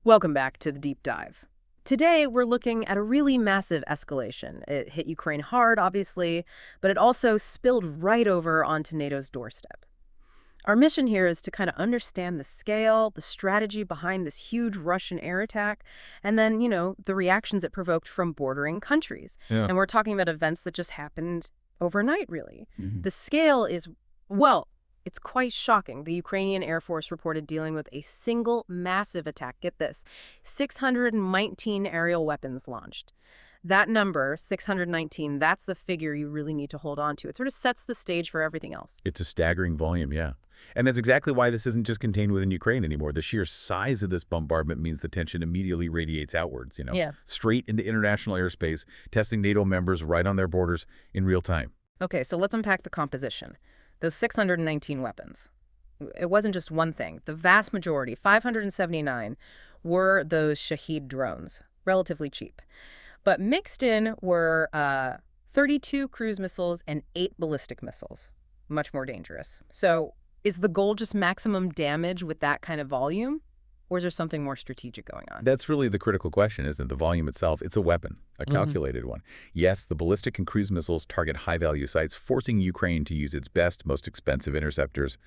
Welcome back to the deep dive. Today, we're looking at a really massive escalation. It hit Ukraine hard, obviously, but it also spilled right over onto NATO's doorstep. Our mission here is to kind of understand the scale, the strategy behind this huge Russian air attack, and then, the reactions it provoked from bordering countries. Yeah. And we're talking about events that just happened overnight, really. Mhm. The scale is, well, it's quite shocking. The Ukrainian Air Force reported dealing with a single massive attack. Get this, 619 aerial weapons launched. That number, 619, that's the figure you really need to hold on to. It sort of sets the stage for everything else. It's a staggering volume, yeah. And that's exactly why this isn't just contained within Ukraine anymore. The sheer size of this bombardment means the tension immediately radiates outwards, Yeah. straight into international airspace, testing NATO members right on their borders in real time. Okay, so let's unpack the composition. Those 619 weapons. It wasn't just one thing. The vast majority, 579, were those Shahed drones, relatively cheap. But mixed in were 32 cruise missiles and 8 ballistic missiles, much more dangerous. So is the goal just maximum damage with that kind of volume? Or is there something more strategic going on? That's really the critical question, isn't it? The volume itself, it's a weapon, a calculated one. Yes, the ballistic and cruise missiles target high-value sites, forcing Ukraine to use its best, most expensive interceptors.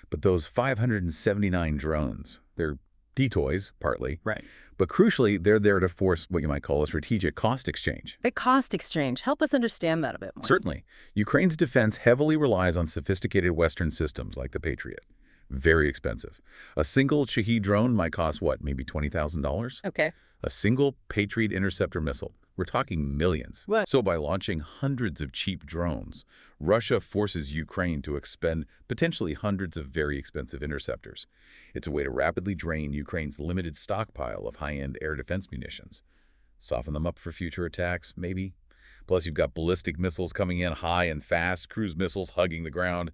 But those 579 drones, they're D-toys, partly. Right. But crucially, they're there to force what you might call a strategic cost exchange. A cost exchange. Help us understand that a bit more. Certainly. Ukraine's defense heavily relies on sophisticated Western systems like the Patriot. Very expensive. A single Shahed drone might cost, what, maybe $20,000? Okay. A single Patriot interceptor missile. We're talking millions. What? So by launching hundreds of cheap drones, Russia forces Ukraine to expend potentially hundreds of very expensive interceptors. It's a way to rapidly drain Ukraine's limited stockpile of high-end air defense munitions. Soften them up for future attacks, maybe. Plus, you've got ballistic missiles coming in high and fast, cruise missiles hugging the ground.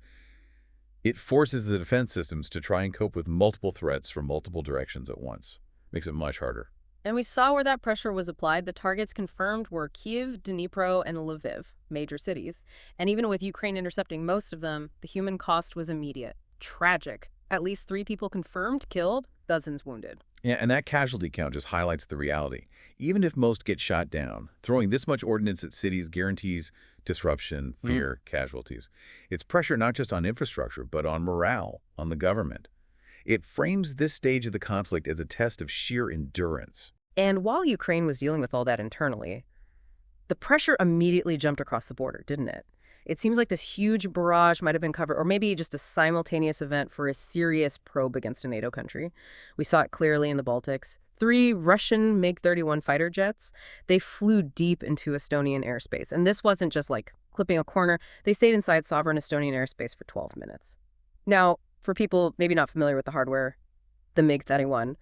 It forces the defense systems to try and cope with multiple threats from multiple directions at once. Makes it much harder. And we saw where that pressure was applied. The targets confirmed were Kyiv, Dnipro, and Lviv, major cities. And even with Ukraine intercepting most of them, the human cost was immediate. Tragic. At least 3 people confirmed, killed, dozens wounded. Yeah, and that casualty count just highlights the reality. Even if most get shot down, throwing this much ordnance at cities guarantees disruption, fear, casualties. It's pressure not just on infrastructure, but on morale, on the government. It frames this stage of the conflict as a test of sheer endurance. And while Ukraine was dealing with all that internally, the pressure immediately jumped across the border, didn't it? It seems like this huge barrage might have been covered, or maybe just a simultaneous event for a serious probe against a NATO country. We saw it clearly in the Baltics. 3 Russian MiG-31 fighter jets, they flew deep into Estonian airspace. And this wasn't just like clipping a corner. They stayed inside sovereign Estonian airspace for 12 minutes. Now, for people maybe not familiar with the hardware, the MiG-31,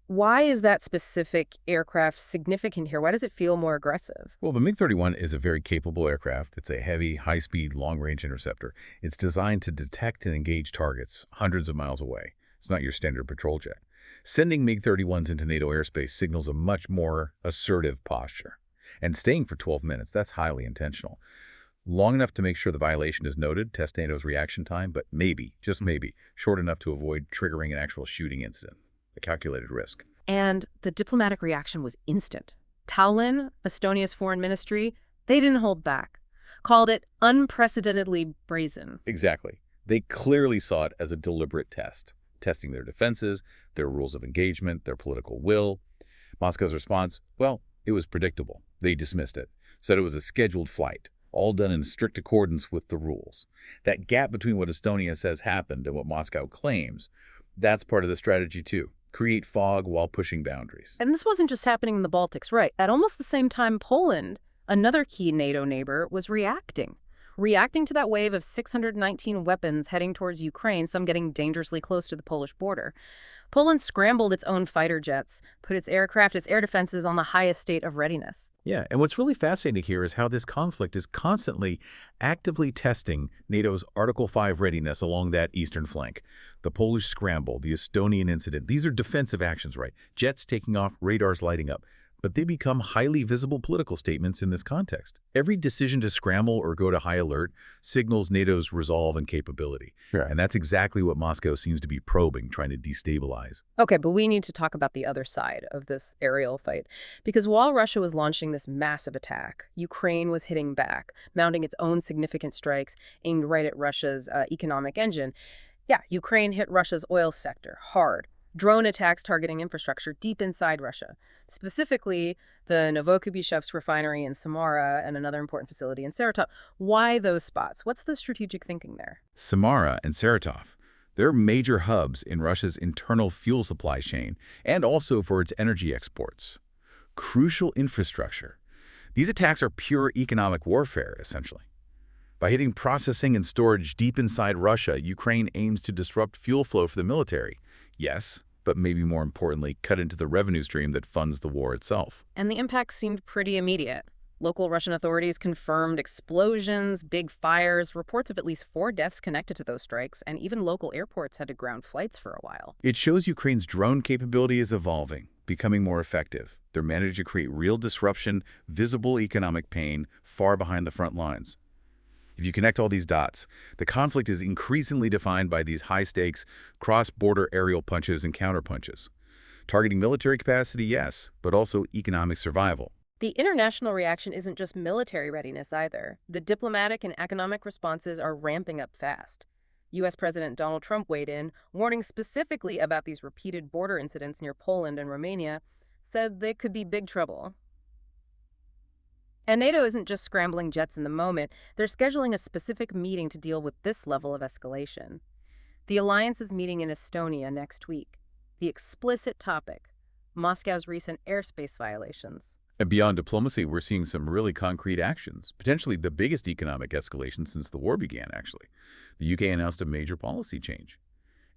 why is that specific aircraft significant here? Why does it feel more aggressive? Well, the MiG-31 is a very capable aircraft. It's a heavy, high-speed, long-range interceptor. It's designed to detect and engage targets hundreds of miles away. It's not your standard patrol jet. Sending MiG-31s into NATO airspace signals a much more assertive posture. And staying for 12 minutes, that's highly intentional. Long enough to make sure the violation is noted, test NATO's reaction time, but maybe, just maybe, short enough to avoid triggering an actual shooting incident. A calculated risk. And the diplomatic reaction was instant. Tallinn, Estonia's foreign ministry, they didn't hold back. Called it unprecedentedly brazen. Exactly. They clearly saw it as a deliberate test, testing their defenses, their rules of engagement, their political will. Moscow's response, well, it was predictable. They dismissed it, said it was a scheduled flight, all done in strict accordance with the rules. That gap between what Estonia says happened and what Moscow claims, that's part of the strategy too. Create fog while pushing boundaries. And this wasn't just happening in the Baltics, right? At almost the same time, Poland, another key NATO neighbor, was reacting to that wave of 619 weapons heading towards Ukraine, some getting dangerously close to the Polish border. Poland scrambled its own fighter jets, put its aircraft, its air defenses on the highest state of readiness. Yeah, and what's really fascinating here is how this conflict is constantly actively testing NATO's Article 5 readiness along that eastern flank. The Polish scramble, the Estonian incident, these are defensive actions, right? Jets taking off, radars lighting up. but they become highly visible political statements in this context. Every decision to scramble or go to high alert signals NATO's resolve and capability. Sure. And that's exactly what Moscow seems to be probing, trying to destabilize. Okay, but we need to talk about the other side of this aerial fight. Because while Russia was launching this massive attack, Ukraine was hitting back, mounting its own significant strikes aimed right at Russia's economic engine. Yeah, Ukraine hit Russia's oil sector hard. Drone attacks targeting infrastructure deep inside Russia, specifically the Novokubishevsk refinery in Samara and another important facility in Saratov. Why those spots? What's the strategic thinking there? Samara and Saratov, they're major hubs in Russia's internal fuel supply chain and also for its energy exports. Crucial infrastructure. These attacks are pure economic warfare, essentially. By hitting processing and storage deep inside Russia, Ukraine aims to disrupt fuel flow for the military. Yes, but maybe more importantly, cut into the revenue stream that funds the war itself. And the impact seemed pretty immediate. Local Russian authorities confirmed explosions, big fires, reports of at least 4 deaths connected to those strikes, and even local airports had to ground flights for a while. It shows Ukraine's drone capability is evolving, becoming more effective. They're managing to create real disruption, visible economic pain, far behind the front lines. If you connect all these dots, the conflict is increasingly defined by these high-stakes, cross-border aerial punches and counterpunches. Targeting military capacity, yes, but also economic survival. The international reaction isn't just military readiness either. The diplomatic and economic responses are ramping up fast. U.S. President Donald Trump weighed in, warning specifically about these repeated border incidents near Poland and Romania, said they could be big trouble. And NATO isn't just scrambling jets in the moment, they're scheduling a specific meeting to deal with this level of escalation. The alliance is meeting in Estonia next week. The explicit topic, Moscow's recent airspace violations. And beyond diplomacy, we're seeing some really concrete actions, potentially the biggest economic escalation since the war began, actually. The UK announced a major policy change.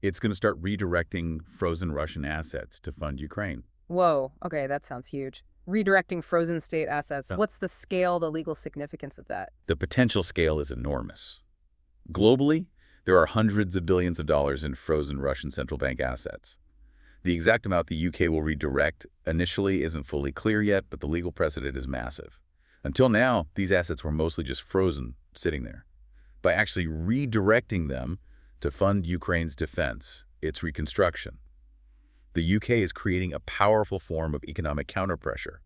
It's going to start redirecting frozen Russian assets to fund Ukraine. Whoa, okay, that sounds huge. Redirecting frozen state assets. Yeah. What's the scale, the legal significance of that? The potential scale is enormous. Globally, there are hundreds of billions of dollars in frozen Russian central bank assets. The exact amount the UK will redirect initially isn't fully clear yet, but the legal precedent is massive. Until now, these assets were mostly just frozen, sitting there. By actually redirecting them to fund Ukraine's defense, its reconstruction, the UK is creating a powerful form of economic counterpressure,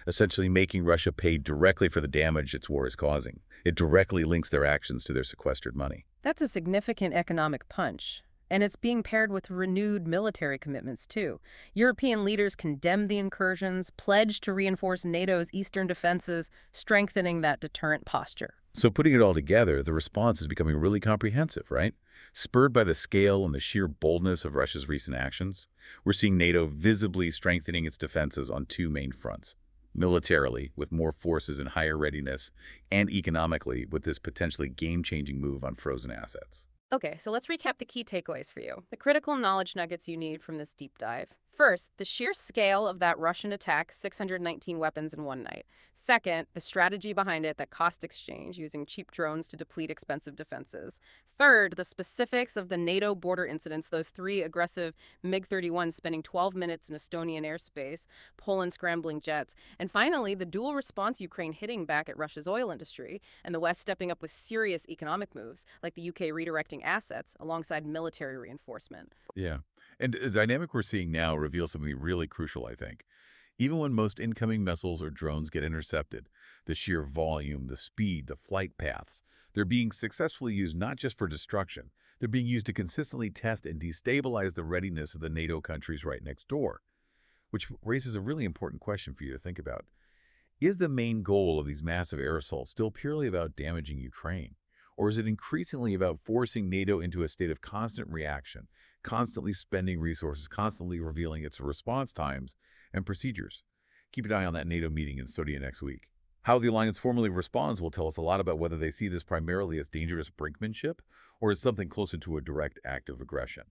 essentially making Russia pay directly for the damage its war is causing. It directly links their actions to their sequestered money. That's a significant economic punch. And it's being paired with renewed military commitments, too. European leaders condemned the incursions, pledged to reinforce NATO's eastern defenses, strengthening that deterrent posture. So putting it all together, the response is becoming really comprehensive, right? Spurred by the scale and the sheer boldness of Russia's recent actions, we're seeing NATO visibly strengthening its defenses on 2 main fronts. Militarily, with more forces in higher readiness, and economically, with this potentially game-changing move on frozen assets. Okay, so let's recap the key takeaways for you. The critical knowledge nuggets you need from this deep dive. First, the sheer scale of that Russian attack, 619 weapons in one night. Second, the strategy behind it, that cost exchange, using cheap drones to deplete expensive defenses. Third, the specifics of the NATO border incidents, those 3 aggressive MiG-31s spending 12 minutes in Estonian airspace, Poland scrambling jets. And finally, the dual response Ukraine hitting back at Russia's oil industry, and the West stepping up with serious economic moves, like the UK redirecting assets alongside military reinforcement. Yeah, and the dynamic we're seeing now reveals something really crucial, I think. Even when most incoming missiles or drones get intercepted, the sheer volume, the speed, the flight paths, they're being successfully used not just for destruction, they're being used to consistently test and destabilize the readiness of the NATO countries right next door. Which raises a really important question for you to think about. Is the main goal of these massive air assaults still purely about damaging Ukraine? Or is it increasingly about forcing NATO into a state of constant reaction, constantly spending resources, constantly revealing its response times and procedures? Keep an eye on that NATO meeting in Estonia next week. How the alliance formally responds will tell us a lot about whether they see this primarily as dangerous brinkmanship or as something closer to a direct act of aggression.